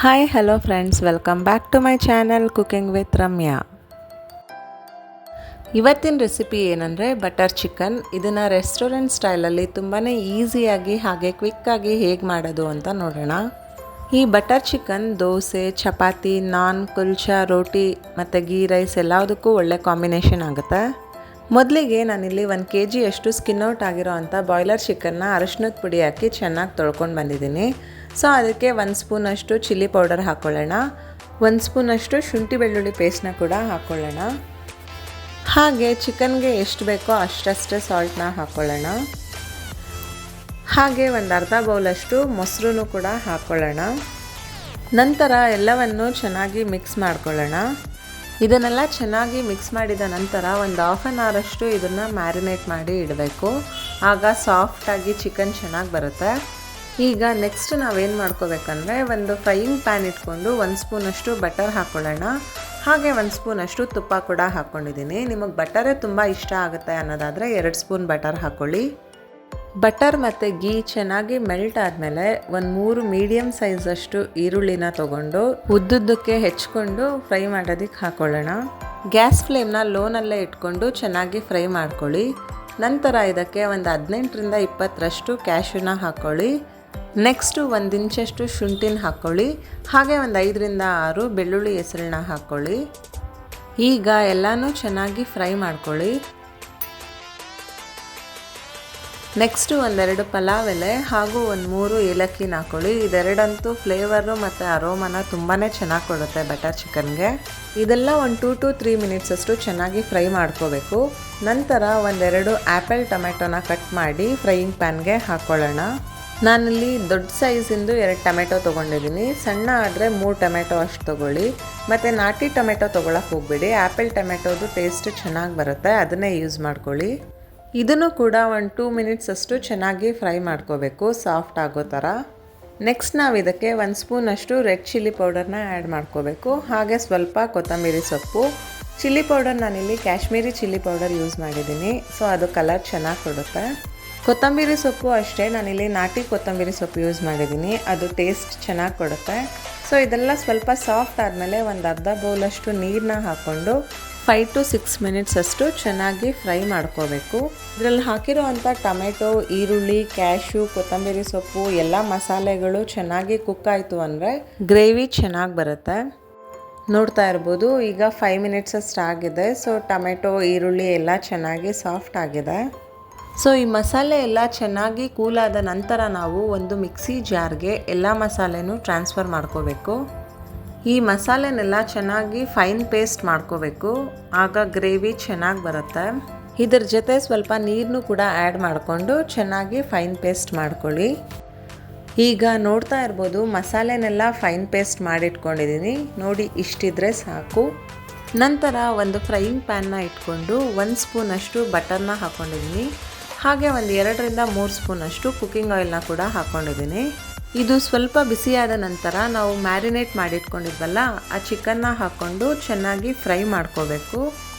Hi hello friends, welcome back to my channel cooking with Ramya. ಇವತ್ತಿನ recipe ಏನಂದರೆ butter chicken. ಇದನ್ನು restaurant ಸ್ಟೈಲಲ್ಲಿ ತುಂಬಾ ಈಸಿಯಾಗಿ ಹಾಗೆ ಕ್ವಿಕ್ಕಾಗಿ ಹೇಗೆ ಮಾಡೋದು ಅಂತ ನೋಡೋಣ. ಈ ಬಟರ್ ಚಿಕನ್ ದೋಸೆ, ಚಪಾತಿ, ನಾನ್, ಕುಲ್ಚಾ, ರೋಟಿ ಮತ್ತು ಗೀ ರೈಸ್ ಎಲ್ಲದಕ್ಕೂ ಒಳ್ಳೆ ಕಾಂಬಿನೇಷನ್ ಆಗುತ್ತೆ. ಮೊದಲಿಗೆ ನಾನಿಲ್ಲಿ 1 kg ಅಷ್ಟು ಸ್ಕಿನ್ ಔಟ್ ಆಗಿರೋ ಅಂಥ ಬಾಯ್ಲರ್ ಚಿಕನ್ನ ಅರಶಿನದ ಪುಡಿ ಹಾಕಿ ಚೆನ್ನಾಗಿ ತೊಳ್ಕೊಂಡು ಬಂದಿದ್ದೀನಿ. ಸೊ ಅದಕ್ಕೆ 1 ಸ್ಪೂನಷ್ಟು ಚಿಲ್ಲಿ ಪೌಡರ್ ಹಾಕ್ಕೊಳ್ಳೋಣ. 1 ಸ್ಪೂನಷ್ಟು ಶುಂಠಿ ಬೆಳ್ಳುಳ್ಳಿ ಪೇಸ್ಟ್ನ ಕೂಡ ಹಾಕ್ಕೊಳ್ಳೋಣ. ಹಾಗೆ ಚಿಕನ್ಗೆ ಎಷ್ಟು ಬೇಕೋ ಅಷ್ಟೇ ಸಾಲ್ಟ್ನ ಹಾಕ್ಕೊಳ್ಳೋಣ. ಹಾಗೆ ಒಂದು ಅರ್ಧ ಬೌಲಷ್ಟು ಮೊಸರು ಕೂಡ ಹಾಕ್ಕೊಳ್ಳೋಣ. ನಂತರ ಎಲ್ಲವನ್ನು ಚೆನ್ನಾಗಿ ಮಿಕ್ಸ್ ಮಾಡ್ಕೊಳ್ಳೋಣ. ಇದನ್ನೆಲ್ಲ ಚೆನ್ನಾಗಿ ಮಿಕ್ಸ್ ಮಾಡಿದ ನಂತರ ಒಂದು ಹಾಫ್ ಆನ್ ಅವರ್ ಅಷ್ಟು ಇದನ್ನು ಮ್ಯಾರಿನೇಟ್ ಮಾಡಿ ಇಡಬೇಕು. ಆಗ ಸಾಫ್ಟಾಗಿ ಚಿಕನ್ ಚೆನ್ನಾಗಿ ಬರುತ್ತೆ. ಈಗ ನೆಕ್ಸ್ಟ್ ನಾವೇನು ಮಾಡ್ಕೋಬೇಕಂದ್ರೆ ಒಂದು ಫ್ರೈಯಿಂಗ್ ಪ್ಯಾನ್ ಇಟ್ಕೊಂಡು 1 ಸ್ಪೂನಷ್ಟು ಬಟರ್ ಹಾಕ್ಕೊಳ್ಳೋಣ. ಹಾಗೆ 1 ಸ್ಪೂನಷ್ಟು ತುಪ್ಪ ಕೂಡ ಹಾಕ್ಕೊಂಡಿದ್ದೀನಿ. ನಿಮಗೆ ಬಟರೇ ತುಂಬ ಇಷ್ಟ ಆಗುತ್ತೆ ಅನ್ನೋದಾದರೆ 2 ಸ್ಪೂನ್ ಬಟರ್ ಹಾಕ್ಕೊಳ್ಳಿ. ಬಟರ್ ಮತ್ತು ಗೀ ಚೆನ್ನಾಗಿ ಮೆಲ್ಟ್ ಆದಮೇಲೆ ಒಂದು 3 ಮೀಡಿಯಮ್ ಸೈಜಷ್ಟು ಈರುಳ್ಳಿನ ತೊಗೊಂಡು ಉದ್ದುದ್ದಕ್ಕೆ ಹೆಚ್ಕೊಂಡು ಫ್ರೈ ಮಾಡೋದಕ್ಕೆ ಹಾಕ್ಕೊಳ್ಳೋಣ. ಗ್ಯಾಸ್ ಫ್ಲೇಮ್ನ ಲೋನಲ್ಲೇ ಇಟ್ಕೊಂಡು ಚೆನ್ನಾಗಿ ಫ್ರೈ ಮಾಡ್ಕೊಳ್ಳಿ. ನಂತರ ಇದಕ್ಕೆ ಒಂದು 18ರಿಂದ 20ರಷ್ಟು ಕ್ಯಾಶ್ಯೂನ ಹಾಕ್ಕೊಳ್ಳಿ. ನೆಕ್ಸ್ಟು 1 ಇಂಚಷ್ಟು ಶುಂಠಿನ ಹಾಕ್ಕೊಳ್ಳಿ. ಹಾಗೆ ಒಂದು 5ರಿಂದ 6 ಬೆಳ್ಳುಳ್ಳಿ ಹೆಸರನ್ನ ಹಾಕ್ಕೊಳ್ಳಿ. ಈಗ ಎಲ್ಲನೂ ಚೆನ್ನಾಗಿ ಫ್ರೈ ಮಾಡ್ಕೊಳ್ಳಿ. ನೆಕ್ಸ್ಟು 1-2 ಪಲಾವ್ ಎಲೆ ಹಾಗೂ 1-3 ಏಲಕ್ಕಿನ ಹಾಕ್ಕೊಳ್ಳಿ. ಇದೆರಡಂತೂ ಫ್ಲೇವರು ಮತ್ತು ಅರೋಮನ ತುಂಬಾ ಚೆನ್ನಾಗಿ ಕೊಡುತ್ತೆ ಬಟರ್ ಚಿಕನ್ಗೆ. ಇದೆಲ್ಲ ಒಂದು 2 to 3 ಮಿನಿಟ್ಸ್ ಅಷ್ಟು ಚೆನ್ನಾಗಿ ಫ್ರೈ ಮಾಡ್ಕೋಬೇಕು. ನಂತರ 1-2 ಆ್ಯಪಲ್ ಟೊಮೆಟೊನ ಕಟ್ ಮಾಡಿ ಫ್ರೈಯಿಂಗ್ ಪ್ಯಾನ್ಗೆ ಹಾಕ್ಕೊಳ್ಳೋಣ. ನಾನಿಲ್ಲಿ ದೊಡ್ಡ ಸೈಜಿಂದು 2 ಟೊಮೆಟೊ ತೊಗೊಂಡಿದ್ದೀನಿ. ಸಣ್ಣ ಆದರೆ 3 ಟೊಮೆಟೊ ಅಷ್ಟು ತೊಗೊಳ್ಳಿ. ಮತ್ತು ನಾಟಿ ಟೊಮೆಟೊ ತೊಗೊಳಕ್ಕೆ ಹೋಗ್ಬೇಡಿ. ಆ್ಯಪಲ್ ಟೊಮೆಟೊದು ಟೇಸ್ಟ್ ಚೆನ್ನಾಗಿ ಬರುತ್ತೆ, ಅದನ್ನೇ ಯೂಸ್ ಮಾಡ್ಕೊಳ್ಳಿ. ಇದನ್ನು ಕೂಡ ಒಂದು 2 ಮಿನಿಟ್ಸ್ ಅಷ್ಟು ಚೆನ್ನಾಗಿ ಫ್ರೈ ಮಾಡ್ಕೋಬೇಕು, ಸಾಫ್ಟ್ ಆಗೋ ಥರ. ನೆಕ್ಸ್ಟ್ ನಾವು ಇದಕ್ಕೆ 1 ಸ್ಪೂನಷ್ಟು ರೆಡ್ ಚಿಲ್ಲಿ ಪೌಡರ್ನ ಆ್ಯಡ್ ಮಾಡ್ಕೋಬೇಕು. ಹಾಗೆ ಸ್ವಲ್ಪ ಕೊತ್ತಂಬರಿ ಸೊಪ್ಪು. ಚಿಲ್ಲಿ ಪೌಡರ್ ನಾನಿಲ್ಲಿ ಕಾಶ್ಮೀರಿ ಚಿಲ್ಲಿ ಪೌಡರ್ ಯೂಸ್ ಮಾಡಿದ್ದೀನಿ. ಸೊ ಅದು ಕಲರ್ ಚೆನ್ನಾಗಿ ಕೊಡುತ್ತೆ. ಕೊತ್ತಂಬರಿ ಸೊಪ್ಪು ಅಷ್ಟೇ, ನಾನಿಲ್ಲಿ ನಾಟಿ ಕೊತ್ತಂಬರಿ ಸೊಪ್ಪು ಯೂಸ್ ಮಾಡಿದ್ದೀನಿ. ಅದು ಟೇಸ್ಟ್ ಚೆನ್ನಾಗಿ ಕೊಡುತ್ತೆ. ಸೊ ಇದೆಲ್ಲ ಸ್ವಲ್ಪ ಸಾಫ್ಟ್ ಆದಮೇಲೆ ಒಂದು ಅರ್ಧ ಬೌಲಷ್ಟು ನೀರನ್ನ ಹಾಕ್ಕೊಂಡು 5 to 6 ಮಿನಿಟ್ಸ್ ಅಷ್ಟು ಚೆನ್ನಾಗಿ ಫ್ರೈ ಮಾಡ್ಕೋಬೇಕು. ಇದರಲ್ಲಿ ಹಾಕಿರೋ ಅಂಥ ಟೊಮೆಟೊ, ಈರುಳ್ಳಿ, ಕ್ಯಾಶ್ಯೂ, ಕೊತ್ತಂಬರಿ ಸೊಪ್ಪು ಎಲ್ಲ ಮಸಾಲೆಗಳು ಚೆನ್ನಾಗಿ ಕುಕ್ ಆಯಿತು ಅಂದರೆ ಗ್ರೇವಿ ಚೆನ್ನಾಗಿ ಬರುತ್ತೆ. ನೋಡ್ತಾ ಇರ್ಬೋದು, ಈಗ 5 ಮಿನಿಟ್ಸ್ ಅಷ್ಟು ಆಗಿದೆ. ಸೊ ಟೊಮೆಟೊ, ಈರುಳ್ಳಿ ಎಲ್ಲ ಚೆನ್ನಾಗಿ ಸಾಫ್ಟ್ ಆಗಿದೆ. ಸೊ ಈ ಮಸಾಲೆ ಎಲ್ಲ ಚೆನ್ನಾಗಿ ಕೂಲಾದ ನಂತರ ನಾವು ಒಂದು ಮಿಕ್ಸಿ ಜಾರ್ಗೆ ಎಲ್ಲ ಮಸಾಲೆನೂ ಟ್ರಾನ್ಸ್ಫರ್ ಮಾಡ್ಕೋಬೇಕು. ಈ ಮಸಾಲೆನೆಲ್ಲ ಚೆನ್ನಾಗಿ ಫೈನ್ ಪೇಸ್ಟ್ ಮಾಡ್ಕೋಬೇಕು. ಆಗ ಗ್ರೇವಿ ಚೆನ್ನಾಗಿ ಬರುತ್ತೆ. ಇದ್ರ ಜೊತೆ ಸ್ವಲ್ಪ ನೀರನ್ನು ಕೂಡ ಆ್ಯಡ್ ಮಾಡಿಕೊಂಡು ಚೆನ್ನಾಗಿ ಫೈನ್ ಪೇಸ್ಟ್ ಮಾಡ್ಕೊಳ್ಳಿ. ಈಗ ನೋಡ್ತಾ ಇರ್ಬೋದು, ಮಸಾಲೆನೆಲ್ಲ ಫೈನ್ ಪೇಸ್ಟ್ ಮಾಡಿಟ್ಕೊಂಡಿದ್ದೀನಿ. ನೋಡಿ, ಇಷ್ಟಿದ್ರೆ ಸಾಕು. ನಂತರ ಒಂದು ಫ್ರೈಯಿಂಗ್ ಪ್ಯಾನ್ನ ಇಟ್ಕೊಂಡು 1 ಸ್ಪೂನಷ್ಟು ಬಟರ್ನ ಹಾಕ್ಕೊಂಡಿದ್ದೀನಿ. ಹಾಗೆ ಒಂದು 2ರಿಂದ 3 ಸ್ಪೂನಷ್ಟು ಕುಕ್ಕಿಂಗ್ ಆಯಿಲ್ನ ಕೂಡ ಹಾಕ್ಕೊಂಡಿದ್ದೀನಿ. ಇದು ಸ್ವಲ್ಪ ಬಿಸಿಯಾದ ನಂತರ ನಾವು ಮ್ಯಾರಿನೇಟ್ ಮಾಡಿಟ್ಕೊಂಡಿದ್ವಲ್ಲ ಆ ಚಿಕನ್ನ ಹಾಕ್ಕೊಂಡು ಚೆನ್ನಾಗಿ ಫ್ರೈ ಮಾಡ್ಕೋಬೇಕು.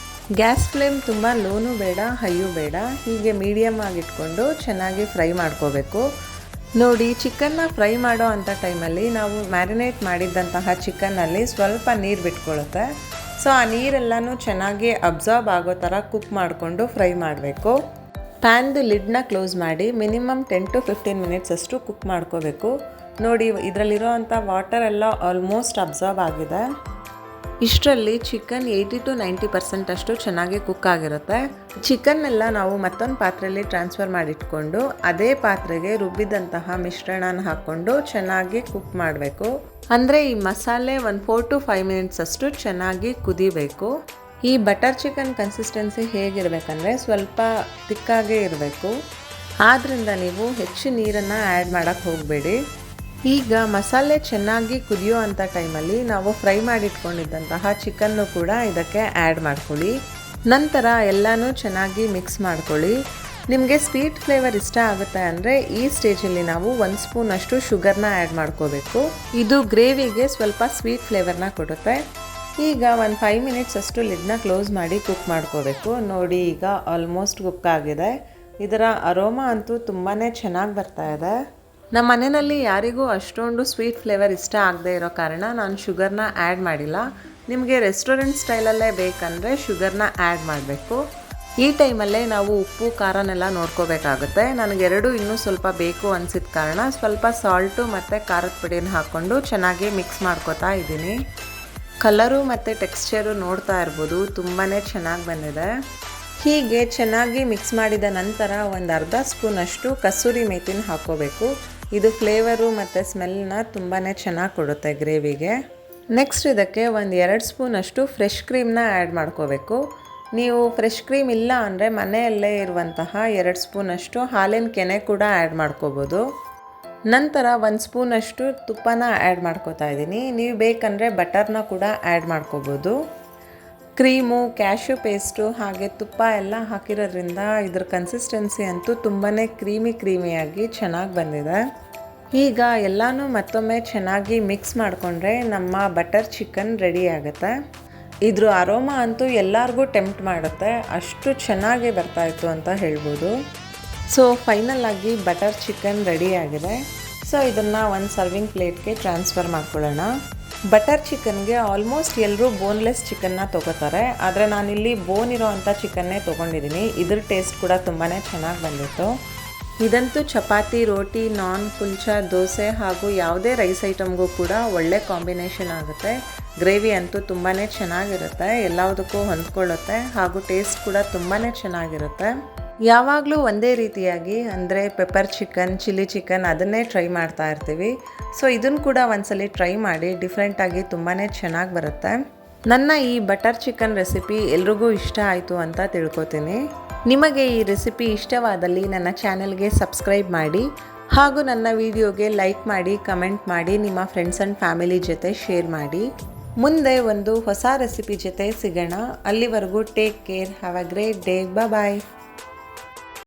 ಗ್ಯಾಸ್ ಫ್ಲೇಮ್ ತುಂಬ ಲೋನು ಬೇಡ, ಹೈಯೂ ಬೇಡ, ಹೀಗೆ ಮೀಡಿಯಮ್ ಆಗಿಟ್ಕೊಂಡು ಚೆನ್ನಾಗಿ ಫ್ರೈ ಮಾಡ್ಕೋಬೇಕು. ನೋಡಿ, ಚಿಕನ್ನ ಫ್ರೈ ಮಾಡೋ ಅಂಥ ಟೈಮಲ್ಲಿ ನಾವು ಮ್ಯಾರಿನೇಟ್ ಮಾಡಿದ್ದಂತಹ ಚಿಕನ್ನಲ್ಲಿ ಸ್ವಲ್ಪ ನೀರು ಬಿಟ್ಕೊಳ್ಳುತ್ತೆ. ಸೊ ಆ ನೀರೆಲ್ಲನೂ ಚೆನ್ನಾಗಿ ಅಬ್ಸಾರ್ಬ್ ಆಗೋ ಥರ ಕುಕ್ ಮಾಡಿಕೊಂಡು ಫ್ರೈ ಮಾಡಬೇಕು. ಪ್ಯಾನ್ದು ಲಿಡ್ನ ಕ್ಲೋಸ್ ಮಾಡಿ ಮಿನಿಮಮ್ 10 to 15 ಮಿನಿಟ್ಸ್ ಅಷ್ಟು ಕುಕ್ ಮಾಡ್ಕೋಬೇಕು. ನೋಡಿ, ಇದರಲ್ಲಿರೋ ಅಂಥ ವಾಟರ್ ಎಲ್ಲ ಆಲ್ಮೋಸ್ಟ್ ಅಬ್ಸಾರ್ಬ್ ಆಗಿದೆ. ಇಷ್ಟರಲ್ಲಿ ಚಿಕನ್ 80 to 90% ಅಷ್ಟು ಚೆನ್ನಾಗಿ ಕುಕ್ ಆಗಿರುತ್ತೆ. ಚಿಕನ್ನೆಲ್ಲ ನಾವು ಮತ್ತೊಂದು ಪಾತ್ರೆಯಲ್ಲಿ ಟ್ರಾನ್ಸ್ಫರ್ ಮಾಡಿಟ್ಕೊಂಡು ಅದೇ ಪಾತ್ರೆಗೆ ರುಬ್ಬಿದಂತಹ ಮಿಶ್ರಣನ ಹಾಕ್ಕೊಂಡು ಚೆನ್ನಾಗಿ ಕುಕ್ ಮಾಡಬೇಕು. ಅಂದರೆ ಈ ಮಸಾಲೆ ಒಂದು 4 to 5 ಮಿನಿಟ್ಸ್ ಅಷ್ಟು ಚೆನ್ನಾಗಿ ಕುದಿಬೇಕು. ಈ ಬಟರ್ ಚಿಕನ್ ಕನ್ಸಿಸ್ಟೆನ್ಸಿ ಹೇಗಿರಬೇಕಂದ್ರೆ ಸ್ವಲ್ಪ ತಿಕ್ಕಾಗೇ ಇರಬೇಕು. ಆದ್ದರಿಂದ ನೀವು ಹೆಚ್ಚು ನೀರನ್ನು ಆ್ಯಡ್ ಮಾಡೋಕ್ಕೆ ಹೋಗಬೇಡಿ. ಈಗ ಮಸಾಲೆ ಚೆನ್ನಾಗಿ ಕುದಿಯೋ ಅಂಥ ಟೈಮಲ್ಲಿ ನಾವು ಫ್ರೈ ಮಾಡಿಟ್ಕೊಂಡಿದ್ದಂತಹ ಚಿಕನ್ನು ಕೂಡ ಇದಕ್ಕೆ ಆ್ಯಡ್ ಮಾಡ್ಕೊಳ್ಳಿ. ನಂತರ ಎಲ್ಲನೂ ಚೆನ್ನಾಗಿ ಮಿಕ್ಸ್ ಮಾಡ್ಕೊಳ್ಳಿ. ನಿಮಗೆ ಸ್ವೀಟ್ ಫ್ಲೇವರ್ ಇಷ್ಟ ಆಗುತ್ತೆ ಅಂದರೆ ಈ ಸ್ಟೇಜಲ್ಲಿ ನಾವು 1 ಸ್ಪೂನಷ್ಟು ಶುಗರ್ನ ಆ್ಯಡ್ ಮಾಡ್ಕೋಬೇಕು. ಇದು ಗ್ರೇವಿಗೆ ಸ್ವಲ್ಪ ಸ್ವೀಟ್ ಫ್ಲೇವರ್ನ ಕೊಡುತ್ತೆ. ಈಗ ಒಂದು 5 ಮಿನಿಟ್ಸ್ ಅಷ್ಟು ಲಿಡ್ನ ಕ್ಲೋಸ್ ಮಾಡಿ ಕುಕ್ ಮಾಡ್ಕೋಬೇಕು. ನೋಡಿ, ಈಗ ಆಲ್ಮೋಸ್ಟ್ ಕುಕ್ ಆಗಿದೆ. ಇದರ ಅರೋಮಾ ಅಂತೂ ತುಂಬಾ ಚೆನ್ನಾಗಿ ಬರ್ತಾ ಇದೆ. ನಮ್ಮ ಮನೆಯಲ್ಲಿ ಯಾರಿಗೂ ಅಷ್ಟೊಂದು ಸ್ವೀಟ್ ಫ್ಲೇವರ್ ಇಷ್ಟ ಆಗದೆ ಇರೋ ಕಾರಣ ನಾನು ಶುಗರ್ನ ಆ್ಯಡ್ ಮಾಡಿಲ್ಲ. ನಿಮಗೆ ರೆಸ್ಟೋರೆಂಟ್ ಸ್ಟೈಲಲ್ಲೇ ಬೇಕಂದರೆ ಶುಗರ್ನ ಆ್ಯಡ್ ಮಾಡಬೇಕು. ಈ ಟೈಮಲ್ಲೇ ನಾವು ಉಪ್ಪು ಖಾರನೆಲ್ಲ ನೋಡ್ಕೋಬೇಕಾಗುತ್ತೆ. ನನಗೆರಡು ಇನ್ನೂ ಸ್ವಲ್ಪ ಬೇಕು ಅನಿಸಿದ ಕಾರಣ ಸ್ವಲ್ಪ ಸಾಲ್ಟು ಮತ್ತು ಖಾರದ ಪುಡಿನ ಹಾಕ್ಕೊಂಡು ಚೆನ್ನಾಗಿ ಮಿಕ್ಸ್ ಮಾಡ್ಕೋತಾ ಇದ್ದೀನಿ. ಕಲರು ಮತ್ತು ಟೆಕ್ಸ್ಚರು ನೋಡ್ತಾ ಇರ್ಬೋದು, ತುಂಬಾ ಚೆನ್ನಾಗಿ ಬಂದಿದೆ. ಹೀಗೆ ಚೆನ್ನಾಗಿ ಮಿಕ್ಸ್ ಮಾಡಿದ ನಂತರ ಒಂದು ಅರ್ಧ ಸ್ಪೂನಷ್ಟು ಕಸೂರಿ ಮೇಥಿನ ಹಾಕ್ಕೋಬೇಕು. ಇದು ಫ್ಲೇವರು ಮತ್ತು ಸ್ಮೆಲ್ನ ತುಂಬಾ ಚೆನ್ನಾಗಿ ಕೊಡುತ್ತೆ ಗ್ರೇವಿಗೆ. ನೆಕ್ಸ್ಟ್ ಇದಕ್ಕೆ ಒಂದು 2 ಸ್ಪೂನಷ್ಟು ಫ್ರೆಶ್ ಕ್ರೀಮ್ನ ಆ್ಯಡ್ ಮಾಡ್ಕೋಬೇಕು. ನೀವು ಫ್ರೆಶ್ ಕ್ರೀಮ್ ಇಲ್ಲ ಅಂದರೆ ಮನೆಯಲ್ಲೇ ಇರುವಂತಹ 2 ಸ್ಪೂನಷ್ಟು ಹಾಲಿನ ಕೆನೆ ಕೂಡ ಆ್ಯಡ್ ಮಾಡ್ಕೋಬೋದು. ನಂತರ 1 ಸ್ಪೂನಷ್ಟು ತುಪ್ಪನ ಆ್ಯಡ್ ಮಾಡ್ಕೋತಾ ಇದ್ದೀನಿ. ನೀವು ಬೇಕಂದರೆ ಬಟರ್ನ ಕೂಡ ಆ್ಯಡ್ ಮಾಡ್ಕೋಬೋದು. ಕ್ರೀಮು, ಕ್ಯಾಶ್ಯೂ ಪೇಸ್ಟು ಹಾಗೆ ತುಪ್ಪ ಎಲ್ಲ ಹಾಕಿರೋದ್ರಿಂದ ಇದ್ರ ಕನ್ಸಿಸ್ಟೆನ್ಸಿ ಅಂತೂ ತುಂಬಾ ಕ್ರೀಮಿಯಾಗಿ ಚೆನ್ನಾಗಿ ಬಂದಿದೆ. ಈಗ ಎಲ್ಲನೂ ಮತ್ತೊಮ್ಮೆ ಚೆನ್ನಾಗಿ ಮಿಕ್ಸ್ ಮಾಡಿಕೊಂಡ್ರೆ ನಮ್ಮ ಬಟರ್ ಚಿಕನ್ ರೆಡಿ ಆಗುತ್ತೆ. ಇದ್ರ ಅರೋಮಾ ಅಂತೂ ಎಲ್ಲರಿಗೂ ಟೆಂಪ್ಟ್ ಮಾಡುತ್ತೆ, ಅಷ್ಟು ಚೆನ್ನಾಗಿ ಬರ್ತಾಯಿತ್ತು ಅಂತ ಹೇಳ್ಬೋದು. ಸೊ ಫೈನಲ್ ಆಗಿ ಬಟರ್ ಚಿಕನ್ ರೆಡಿ ಆಗಿದೆ. ಸೊ ಇದನ್ನು ಒಂದು ಸರ್ವಿಂಗ್ ಪ್ಲೇಟ್ಗೆ ಟ್ರಾನ್ಸ್ಫರ್ ಮಾಡ್ಕೊಳ್ಳೋಣ. ಬಟರ್ ಚಿಕನ್ಗೆ ಆಲ್ಮೋಸ್ಟ್ ಎಲ್ಲರೂ ಬೋನ್ಲೆಸ್ ಚಿಕನ್ನ ತೊಗೋತಾರೆ, ಆದರೆ ನಾನಿಲ್ಲಿ ಬೋನ್ ಇರೋ ಅಂಥ ಚಿಕನ್ನೇ ತೊಗೊಂಡಿದ್ದೀನಿ. ಇದ್ರ ಟೇಸ್ಟ್ ಕೂಡ ತುಂಬಾ ಚೆನ್ನಾಗಿ ಬಂದಿತ್ತು. ಇದಂತೂ ಚಪಾತಿ, ರೋಟಿ, ನಾನ್, ಕುಲ್ಚಾ, ದೋಸೆ ಹಾಗೂ ಯಾವುದೇ ರೈಸ್ ಐಟಮ್ಗೂ ಕೂಡ ಒಳ್ಳೆ ಕಾಂಬಿನೇಷನ್ ಆಗುತ್ತೆ. ಗ್ರೇವಿ ಅಂತೂ ತುಂಬಾ ಚೆನ್ನಾಗಿರುತ್ತೆ, ಎಲ್ಲದಕ್ಕೂ ಹೊಂದ್ಕೊಳ್ಳುತ್ತೆ ಹಾಗೂ ಟೇಸ್ಟ್ ಕೂಡ ತುಂಬಾ ಚೆನ್ನಾಗಿರುತ್ತೆ. ಯಾವಾಗಲೂ ಒಂದೇ ರೀತಿಯಾಗಿ ಅಂದರೆ ಪೆಪ್ಪರ್ ಚಿಕನ್, ಚಿಲ್ಲಿ ಚಿಕನ್ ಅದನ್ನೇ ಟ್ರೈ ಮಾಡ್ತಾ ಇರ್ತೀವಿ. ಸೊ ಇದನ್ನು ಕೂಡ ಒಂದ್ಸಲಿ ಟ್ರೈ ಮಾಡಿ, ಡಿಫ್ರೆಂಟಾಗಿ ತುಂಬಾ ಚೆನ್ನಾಗಿ ಬರುತ್ತೆ. ನನ್ನ ಈ ಬಟರ್ ಚಿಕನ್ ರೆಸಿಪಿ ಎಲ್ರಿಗೂ ಇಷ್ಟ ಆಯಿತು ಅಂತ ತಿಳ್ಕೊತೀನಿ. ನಿಮಗೆ ಈ ರೆಸಿಪಿ ಇಷ್ಟವಾದಲ್ಲಿ ನನ್ನ ಚಾನೆಲ್ಗೆ ಸಬ್ಸ್ಕ್ರೈಬ್ ಮಾಡಿ ಹಾಗೂ ನನ್ನ ವಿಡಿಯೋಗೆ ಲೈಕ್ ಮಾಡಿ, ಕಮೆಂಟ್ ಮಾಡಿ, ನಿಮ್ಮ ಫ್ರೆಂಡ್ಸ್ ಆ್ಯಂಡ್ ಫ್ಯಾಮಿಲಿ ಜೊತೆ ಶೇರ್ ಮಾಡಿ. ಮುಂದೆ ಒಂದು ಹೊಸ ರೆಸಿಪಿ ಜೊತೆ ಸಿಗೋಣ. ಅಲ್ಲಿವರೆಗೂ take care, have a great day, bye.